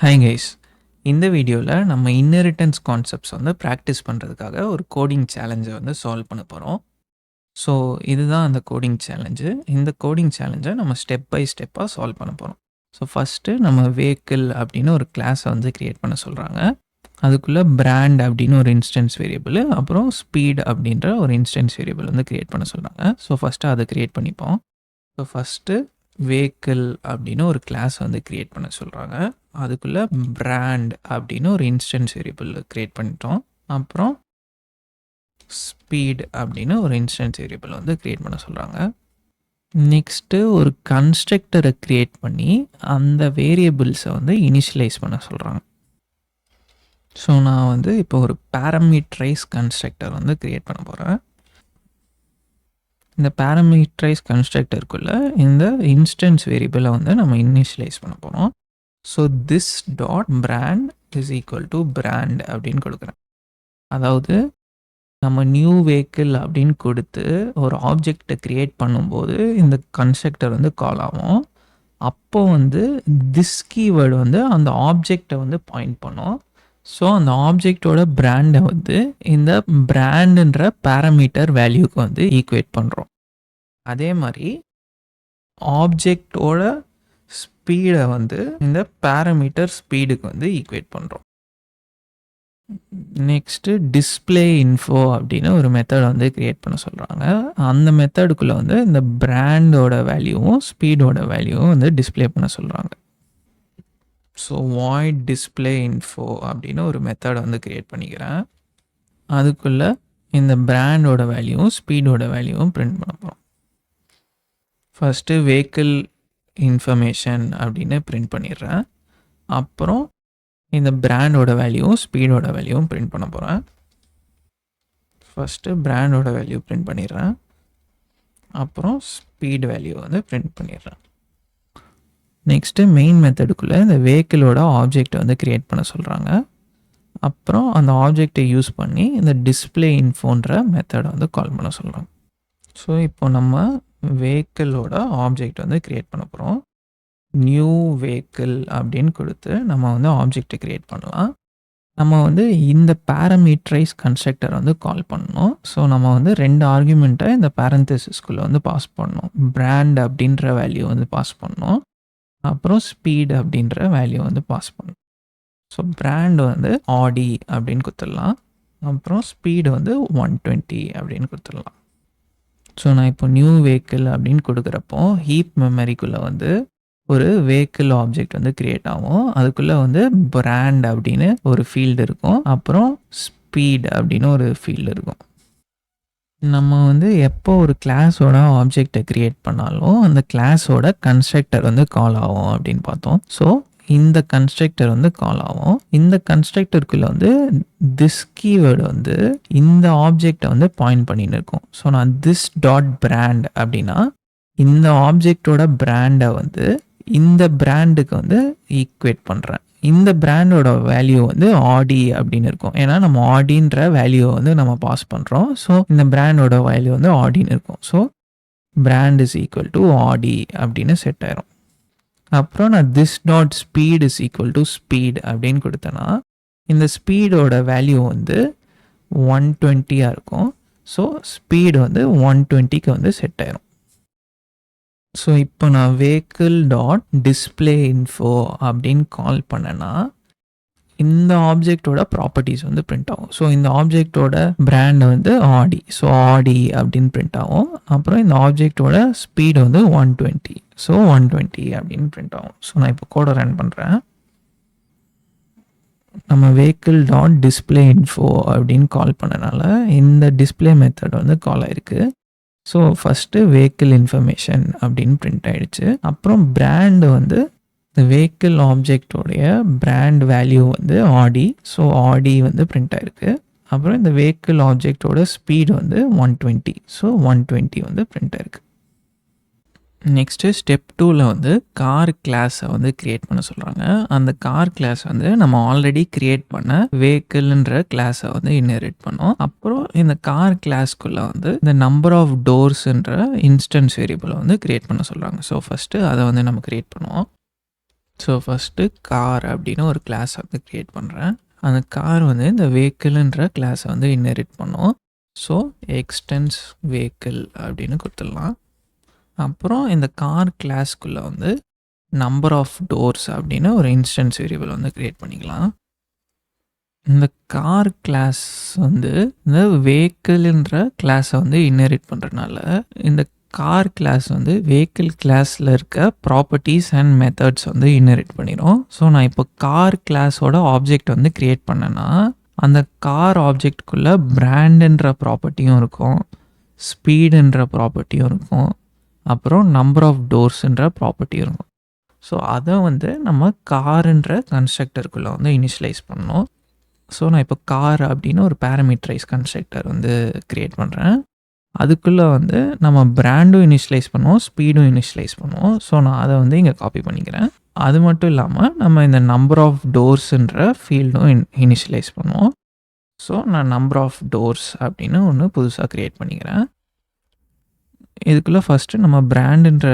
Hi guys, இந்த வீடியோவில் நம்ம இன்ஹெரிட்டன்ஸ் கான்செப்ட்ஸ் வந்து ப்ராக்டிஸ் பண்ணுறதுக்காக ஒரு கோடிங் சேலஞ்சை வந்து சால்வ் பண்ண போகிறோம். ஸோ இதுதான் அந்த கோடிங் சேலஞ்சு. இந்த கோடிங் சேலஞ்சை நம்ம ஸ்டெப் பை ஸ்டெப்பாக சால்வ் பண்ண போகிறோம். ஸோ ஃபஸ்ட்டு நம்ம வெஹிக்கிள் அப்படின்னு ஒரு கிளாஸை வந்து க்ரியேட் பண்ண சொல்கிறாங்க. அதுக்குள்ளே பிராண்ட் அப்படின்னு ஒரு இன்ஸ்டன்ஸ் வேரியபிள், அப்புறம் ஸ்பீட் அப்படின்ற ஒரு இன்ஸ்டன்ஸ் வேரியபிள் வந்து க்ரியேட் பண்ண சொல்கிறாங்க. ஸோ ஃபஸ்ட்டு அதை க்ரியேட் பண்ணிப்போம். ஸோ ஃபஸ்ட்டு வெஹிக்கிள் அப்படின்னு ஒரு கிளாஸ் வந்து க்ரியேட் பண்ண சொல்கிறாங்க. அதுக்குள்ளே பிராண்ட் அப்படின்னு ஒரு இன்ஸ்டன்ஸ் வேரியபிள் க்ரியேட் பண்ணிட்டோம். அப்புறம் ஸ்பீட் அப்படின்னு ஒரு இன்ஸ்டன்ஸ் வேரியபிள் வந்து க்ரியேட் பண்ண சொல்கிறாங்க. நெக்ஸ்ட்டு ஒரு கன்ஸ்ட்ரக்டரை க்ரியேட் பண்ணி அந்த வேரியபிள்ஸை வந்து இனிஷியலைஸ் பண்ண சொல்கிறாங்க. ஸோ நான் வந்து இப்போ ஒரு பேராமீட்டரைஸ் கன்ஸ்ட்ரக்டர் வந்து க்ரியேட் பண்ண போகிறேன். இந்த பேராமீட்டரைஸ் கன்ஸ்ட்ரக்டருக்குள்ளே இந்த இன்ஸ்டன்ஸ் வேரியபிளை வந்து நம்ம இனிஷியலைஸ் பண்ண போகிறோம். So this dot brand is equal to brand அப்படின்னு கொடுக்குறேன். அதாவது நம்ம நியூ வெஹிக்கிள் அப்படின்னு கொடுத்து ஒரு ஆப்ஜெக்டை க்ரியேட் பண்ணும்போது இந்த கன்ஸ்ட்ரக்டர் வந்து கால் ஆகும். அப்போ வந்து திஸ் கீவேர்டு வந்து அந்த ஆப்ஜெக்டை வந்து பாயிண்ட் பண்ணும். ஸோ அந்த ஆப்ஜெக்டோட பிராண்டை வந்து இந்த பிராண்டுன்ற பேராமீட்டர் வேல்யூக்கு வந்து ஈக்குவேட் பண்ணுறோம். அதே மாதிரி ஆப்ஜெக்டோட ஸ்பீடை வந்து இந்த பேராமீட்டர் ஸ்பீடுக்கு வந்து ஈக்குவேட் பண்ணுறோம். நெக்ஸ்ட்டு டிஸ்பிளே இன்ஃபோ அப்படின்னு ஒரு மெத்தடை வந்து க்ரியேட் பண்ண சொல்கிறாங்க. அந்த மெத்தடுக்குள்ளே வந்து இந்த பிராண்டோட வேல்யூவும் ஸ்பீடோட வேல்யூவும் வந்து டிஸ்பிளே பண்ண சொல்கிறாங்க. ஸோ வாய்ட் டிஸ்பிளே இன்ஃபோ அப்படின்னு ஒரு மெத்தடை வந்து க்ரியேட் பண்ணிக்கிறேன். அதுக்குள்ளே இந்த பிராண்டோட வேல்யூவும் ஸ்பீடோட வேல்யூவும் பிரிண்ட் பண்ண போகிறோம். ஃபஸ்ட்டு வெஹிக்கிள் இன்ஃபர்மேஷன் அப்படின்னு பிரிண்ட் பண்ணிடுறேன். அப்புறம் இந்த பிராண்டோட வேல்யூவும் ஸ்பீடோட வேல்யூவும் பிரிண்ட் பண்ண போகிறேன். ஃபஸ்ட்டு பிராண்டோட வேல்யூ பிரிண்ட் பண்ணிடுறேன். அப்புறம் ஸ்பீட் வேல்யூ வந்து பிரிண்ட் பண்ணிடுறேன். நெக்ஸ்ட்டு மெயின் மெத்தடுக்குள்ளே இந்த வெஹிக்கிளோட ஆப்ஜெக்டை வந்து க்ரியேட் பண்ண சொல்கிறாங்க. அப்புறம் அந்த ஆப்ஜெக்டை யூஸ் பண்ணி இந்த டிஸ்பிளே இன்ஃபோன்ற மெத்தடை வந்து கால் பண்ண சொல்கிறாங்க. ஸோ இப்போ நம்ம வெஹிக்கிளோட ஆப்ஜெக்ட் வந்து க்ரியேட் பண்ண போகிறோம். நியூ வெஹிக்கிள் அப்படின்னு கொடுத்து நம்ம வந்து ஆப்ஜெக்டை க்ரியேட் பண்ணலாம். நம்ம வந்து இந்த பேராமீட்டரைஸ் கன்ஸ்ட்ரக்டர் வந்து கால் பண்ணணும். ஸோ நம்ம வந்து 2 ஆர்குமெண்ட்டை இந்த பேரந்தசிஸ்குள்ளே வந்து பாஸ் பண்ணணும். பிராண்ட் அப்படின்ற வேல்யூ வந்து பாஸ் பண்ணணும். அப்புறம் ஸ்பீட் அப்படின்ற வேல்யூ வந்து பாஸ் பண்ணணும். ஸோ பிராண்ட் வந்து ஆடி அப்படின்னு கொடுத்துடலாம். அப்புறம் ஸ்பீடு வந்து 120 அப்படின்னு கொடுத்துடலாம். ஸோ நான் இப்போ நியூ வெஹிக்கிள் அப்படின்னு கொடுக்குறப்போ ஹீப் மெமரிக்குள்ளே வந்து ஒரு வெஹிக்கிள் ஆப்ஜெக்ட் வந்து க்ரியேட் ஆகும். அதுக்குள்ளே வந்து பிராண்ட் அப்படின்னு ஒரு ஃபீல்டு இருக்கும். அப்புறம் ஸ்பீட் அப்படின்னு ஒரு ஃபீல்டு இருக்கும். நம்ம வந்து எப்போ ஒரு கிளாஸோட ஆப்ஜெக்டை க்ரியேட் பண்ணாலும் அந்த கிளாஸோட கன்ஸ்ட்ரக்டர் வந்து கால் ஆகும் அப்படின்னு பார்த்தோம். ஸோ இந்த கன்ஸ்ட்ரக்டர் வந்து கால் ஆகும். இந்த கன்ஸ்ட்ரக்டருக்குள்ளே வந்து திஸ் கீவேர்டு வந்து இந்த ஆப்ஜெக்டை வந்து பாயிண்ட் பண்ணின்னு இருக்கும். ஸோ நான் திஸ் டாட் பிராண்ட் அப்படின்னா இந்த ஆப்ஜெக்டோட பிராண்டை வந்து இந்த பிராண்டுக்கு வந்து ஈக்குவேட் பண்ணுறேன். இந்த பிராண்டோட வேல்யூ வந்து ஆடி அப்படின்னு இருக்கும். ஏன்னா நம்ம ஆடின்ற வேல்யூவை வந்து நம்ம பாஸ் பண்ணுறோம். ஸோ இந்த பிராண்டோட வேல்யூ வந்து ஆடின்னு இருக்கும். So brand is equal to ஆடி அப்படின்னு செட் ஆயிரும். அப்புறம் நான் this dot speed is equal to speed அப்படின்னு கொடுத்தேன்னா இந்த ஸ்பீடோட வேல்யூ வந்து 120 இருக்கும். ஸோ ஸ்பீடு வந்து 120க்கு வந்து செட் ஆயிரும். ஸோ இப்போ நான் வெஹிக்கிள் டாட் டிஸ்பிளே இன்ஃபோ அப்படின்னு கால் பண்ணேன்னா இந்த ஆப்ஜெக்டோட ப்ராப்பர்ட்டிஸ் வந்து பிரிண்ட் ஆகும். ஸோ இந்த ஆப்ஜெக்டோட பிராண்ட் வந்து ஆடி. ஸோ ஆடி அப்படின்னு பிரிண்ட் ஆகும். அப்புறம் இந்த ஆப்ஜெக்டோட ஸ்பீடு வந்து 120. ஸோ 120 அப்படின்னு பிரிண்ட் ஆகும். ஸோ நான் இப்போ கோடை ரன் பண்ணுறேன். நம்ம வெஹிக்கிள் டாட் டிஸ்பிளே இன்ஃபோ அப்படின்னு கால் பண்ணனால இந்த டிஸ்பிளே மெத்தட் வந்து கால் ஆயிருக்கு. ஸோ ஃபஸ்ட்டு வெஹிக்கிள் இன்ஃபர்மேஷன் அப்படின்னு பிரிண்ட் ஆகிடுச்சு. அப்புறம் பிராண்டு வந்து இந்த வெஹிக்கிள் ஆப்ஜெக்டோடைய பிராண்ட் வேல்யூ வந்து ஆடி. ஸோ ஆடி வந்து பிரிண்ட் ஆகிருக்கு. அப்புறம் இந்த வெஹிக்கிள் ஆப்ஜெக்டோட ஸ்பீடு வந்து 120. ஸோ 120 வந்து பிரிண்ட் ஆகிருக்கு. நெக்ஸ்ட்டு ஸ்டெப் 2ல் வந்து கார் கிளாஸை வந்து க்ரியேட் பண்ண சொல்கிறாங்க. அந்த கார் கிளாஸ் வந்து நம்ம ஆல்ரெடி க்ரியேட் பண்ண வெஹிக்கிள்ன்ற கிளாஸை வந்து இன்ஹெரிட் பண்ணோம். அப்புறம் இந்த கார் கிளாஸ்க்குள்ளே வந்து இந்த நம்பர் ஆஃப் டோர்ஸ்ன்ற இன்ஸ்டன்ஸ் வேரியபிளை வந்து க்ரியேட் பண்ண சொல்கிறாங்க. ஸோ ஃபஸ்ட்டு அதை வந்து நம்ம க்ரியேட் பண்ணுவோம். ஸோ ஃபஸ்ட்டு கார் அப்படின்னு ஒரு கிளாஸ் வந்து க்ரியேட் பண்ணுறேன். அந்த கார் வந்து இந்த வெஹிக்கிள்ன்ற கிளாஸை வந்து இன்ஹெரிட் பண்ணும். ஸோ எக்ஸ்டென்ஸ் வெஹிக்கிள் அப்படின்னு கொடுத்துடலாம். அப்புறம் இந்த கார் கிளாஸ்க்குள்ளே வந்து நம்பர் ஆஃப் டோர்ஸ் அப்படின்னு ஒரு இன்ஸ்டன்ஸ் வேரியபிள் வந்து க்ரியேட் பண்ணிக்கலாம். இந்த கார் கிளாஸ் வந்து இந்த வெஹிக்கிள்ன்ற கிளாஸை வந்து இன்ஹெரிட் பண்ணுறதுனால இந்த கார் கிளாஸ் வந்து வெஹிக்கிள் கிளாஸில் இருக்க ப்ராப்பர்ட்டிஸ் அண்ட் மெத்தட்ஸ் வந்து இன்ஹெரிட் பண்ணிடும். ஸோ நான் இப்போ கார் கிளாஸோட ஆப்ஜெக்ட் வந்து க்ரியேட் பண்ணேன்னா அந்த கார் ஆப்ஜெக்ட்குள்ளே பிராண்டுன்ற ப்ராப்பர்ட்டியும் இருக்கும், ஸ்பீடுன்ற ப்ராப்பர்ட்டியும் இருக்கும், அப்புறம் நம்பர் ஆஃப் டோர்ஸுன்ற ப்ராப்பர்ட்டியும் இருக்கும். ஸோ அதை வந்து நம்ம காருன்ற கன்ஸ்ட்ரக்டருக்குள்ளே வந்து இனிஷியலைஸ் பண்ணணும். ஸோ நான் இப்போ கார் அப்படின்னு ஒரு பேராமீட்டரைஸ் கன்ஸ்ட்ரக்டர் வந்து க்ரியேட் பண்ணுறேன். அதுக்குள்ளே வந்து நம்ம பிராண்டும் இனிஷியலைஸ் பண்ணுவோம், ஸ்பீடும் இனிஷியலைஸ் பண்ணுவோம். ஸோ நான் அதை வந்து இங்கே காப்பி பண்ணிக்கிறேன். அது மட்டும் இல்லாமல் நம்ம இந்த நம்பர் ஆஃப் டோர்ஸுன்ற ஃபீல்டும் இனிஷியலைஸ் பண்ணுவோம். ஸோ நான் நம்பர் ஆஃப் டோர்ஸ் அப்படின்னு ஒன்று புதுசாக க்ரியேட் பண்ணிக்கிறேன். இதுக்குள்ளே ஃபஸ்ட்டு நம்ம பிராண்டுன்ற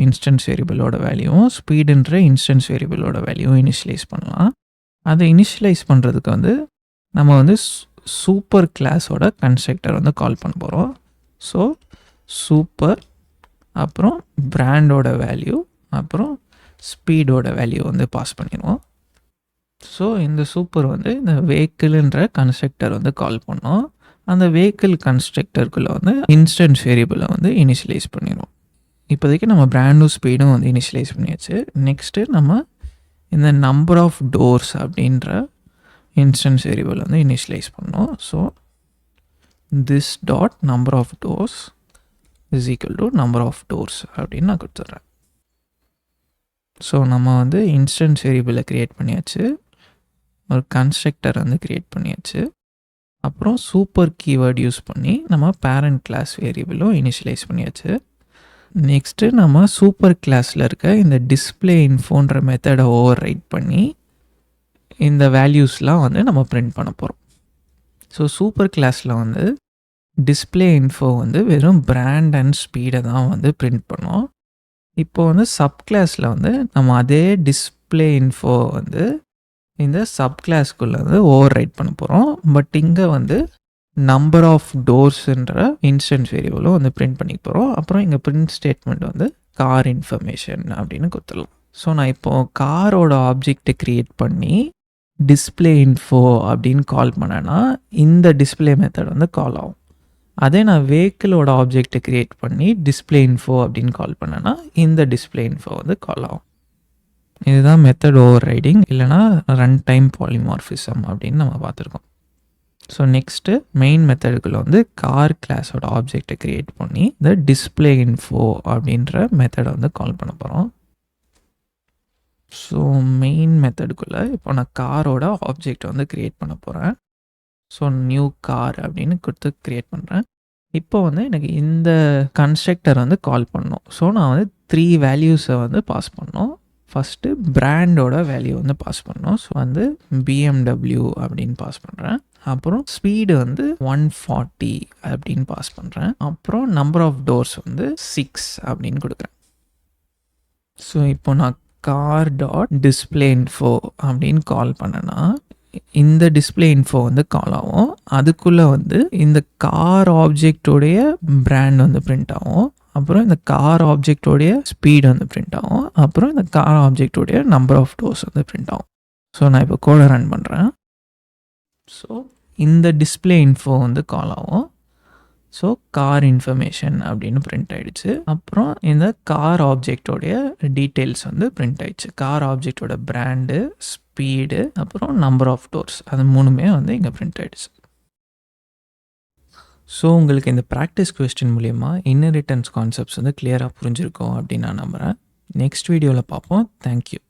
இன்ஸ்டன்ஸ் வேரியபிளோட வேல்யூவும் ஸ்பீடுன்ற இன்ஸ்டன்ஸ் வேரியபிளோட வேல்யூவும் இனிஷியலைஸ் பண்ணலாம். அதை இனிஷியலைஸ் பண்ணுறதுக்கு வந்து நம்ம வந்து சூப்பர் கிளாஸோட கன்ஸ்ட்ரக்டர் வந்து கால் பண்ண போகிறோம். ஸோ சூப்பர், அப்புறம் பிராண்டோட வேல்யூ, அப்புறம் ஸ்பீடோட வேல்யூ வந்து பாஸ் பண்ணிடுவோம். ஸோ இந்த சூப்பர் வந்து இந்த வெஹிக்கிள்ன்ற கன்ஸ்ட்ரக்டர் வந்து கால் பண்ணோம். அந்த வெஹிக்கிள் கன்ஸ்ட்ரக்டருக்குள்ளே வந்து இன்ஸ்டன்ஸ் வேரியபிளை வந்து இனிஷியலைஸ் பண்ணிடுவோம். இப்போதைக்கு நம்ம பிராண்டும் ஸ்பீடும் வந்து இனிஷியலைஸ் பண்ணியாச்சு. நெக்ஸ்ட்டு நம்ம இந்த நம்பர் ஆஃப் டோர்ஸ் அப்படின்ற இன்ஸ்டன்ஸ் வேரியபிள் வந்து இனிஷியலைஸ் பண்ணோம். So this dot number of doors is equal to number of doors அப்படின்னு நான் கொடுத்துட்றேன். ஸோ நம்ம வந்து இன்ஸ்டன்ஸ் வேரியபிளை க்ரியேட் பண்ணியாச்சு, ஒரு கன்ஸ்ட்ரக்டர் வந்து க்ரியேட் பண்ணியாச்சு, அப்புறம் சூப்பர் கீவேர்ட் யூஸ் பண்ணி நம்ம பேரண்ட் கிளாஸ் வேரியபிளும் இனிஷியலைஸ் பண்ணியாச்சு. நெக்ஸ்ட்டு நம்ம சூப்பர் கிளாஸில் இருக்க இந்த டிஸ்பிளே இன்ஃபோன்ற மெத்தடை ஓவர் ரைட் பண்ணி இந்த வேல்யூஸ்லாம் வந்து நம்ம பிரிண்ட் பண்ண போகிறோம். ஸோ சூப்பர் கிளாஸில் வந்து டிஸ்பிளே இன்ஃபோ வந்து வெறும் பிராண்ட் அண்ட் ஸ்பீடை தான் வந்து பிரிண்ட் பண்ணோம். இப்போ வந்து சப் கிளாஸில் வந்து நம்ம அதே டிஸ்பிளே இன்ஃபோ வந்து இந்த சப் கிளாஸ்க்குள்ளே வந்து ஓவர் ரைட் பண்ண போகிறோம். பட் இங்கே வந்து நம்பர் ஆஃப் டோர்ஸுன்ற இன்ஸ்டன்ஸ் வேரியபிளும் வந்து பிரிண்ட் பண்ணிக்க போகிறோம். அப்புறம் இங்கே பிரிண்ட் ஸ்டேட்மெண்ட் வந்து கார் இன்ஃபர்மேஷன் அப்படின்னு கொடுத்துடலாம். ஸோ நான் இப்போது காரோட ஆப்ஜெக்டை க்ரியேட் பண்ணி டிஸ்பிளே இன்ஃபோ அப்படின்னு கால் பண்ணேன்னா இந்த டிஸ்பிளே மெத்தட் வந்து கால் ஆகும். அதே நான் வெஹிக்கிளோட ஆப்ஜெக்டை க்ரியேட் பண்ணி டிஸ்பிளே இன்ஃபோ அப்படின்னு கால் பண்ணேன்னா இந்த டிஸ்பிளே இன்ஃபோ வந்து கால் ஆகும். இதுதான் மெத்தட் ஓவர் ரைடிங், இல்லைனா ரன் டைம் பாலிமார்ஃபிசம் அப்படின்னு நம்ம பார்த்துருக்கோம். ஸோ நெக்ஸ்ட்டு மெயின் மெத்தடுக்குள்ளே வந்து கார் கிளாஸோட ஆப்ஜெக்டை க்ரியேட் பண்ணி இந்த டிஸ்பிளே இன்ஃபோ அப்படின்ற மெத்தடை வந்து கால் பண்ண போகிறோம். ஸோ மெயின் மெத்தடுக்குள்ளே இப்போ நான் காரோட ஆப்ஜெக்டை வந்து க்ரியேட் பண்ண போகிறேன். ஸோ நியூ கார் அப்படின்னு கொடுத்து க்ரியேட் பண்ணுறேன். இப்போ வந்து எனக்கு இந்த கன்ஸ்ட்ரக்டர் வந்து கால் பண்ணணும். ஸோ நான் வந்து 3 வேல்யூஸை வந்து பாஸ் பண்ணோம். ஃபஸ்ட்டு பிராண்டோட வேல்யூ வந்து பாஸ் பண்ணோம். ஸோ வந்து BMW அப்படின்னு பாஸ் பண்ணுறேன். அப்புறம் ஸ்பீடு வந்து 140 அப்படின்னு பாஸ் பண்ணுறேன். அப்புறம் நம்பர் ஆஃப் டோர்ஸ் வந்து 6 அப்படின்னு கொடுக்குறேன். ஸோ இப்போ நான் கார் டாட் டிஸ்பிளே இன்ஃபோ அப்படின்னு கால் பண்ணேன்னா இந்த டிஸ்பிளே இன்ஃபோ வந்து கால் ஆகும். அதுக்குள்ளே வந்து இந்த கார் ஆப்ஜெக்டோடைய பிராண்ட் வந்து பிரிண்ட் ஆகும். அப்புறம் இந்த கார் ஆப்ஜெக்டோடைய ஸ்பீடு வந்து பிரிண்ட் ஆகும். அப்புறம் இந்த கார் ஆப்ஜெக்டோடைய நம்பர் ஆஃப் டோர்ஸ் வந்து பிரிண்ட் ஆகும். ஸோ நான் இப்போ கோடை ரன் பண்ணுறேன். ஸோ இந்த டிஸ்பிளே இன்ஃபோ வந்து கால் ஆகும். ஸோ கார் இன்ஃபர்மேஷன் அப்படின்னு பிரிண்ட் ஆகிடுச்சு. அப்புறம் இந்த கார் ஆப்ஜெக்டோடைய டீட்டெயில்ஸ் வந்து பிரிண்ட் ஆகிடுச்சு. கார் ஆப்ஜெக்டோட பிராண்டு, ஸ்பீடு, அப்புறம் நம்பர் ஆஃப் டோர்ஸ், அது 3மே வந்து இங்கே பிரிண்ட் ஆகிடுச்சு. ஸோ உங்களுக்கு இந்த ப்ராக்டிஸ் கொஸ்டின் மூலிமா இன்ஹெரிட்டன்ஸ் கான்செப்ட்ஸ் வந்து கிளியராக புரிஞ்சிருக்கும் அப்படின்னு நான் நம்புகிறேன். நெக்ஸ்ட் வீடியோவில் பார்ப்போம். தேங்க்யூ.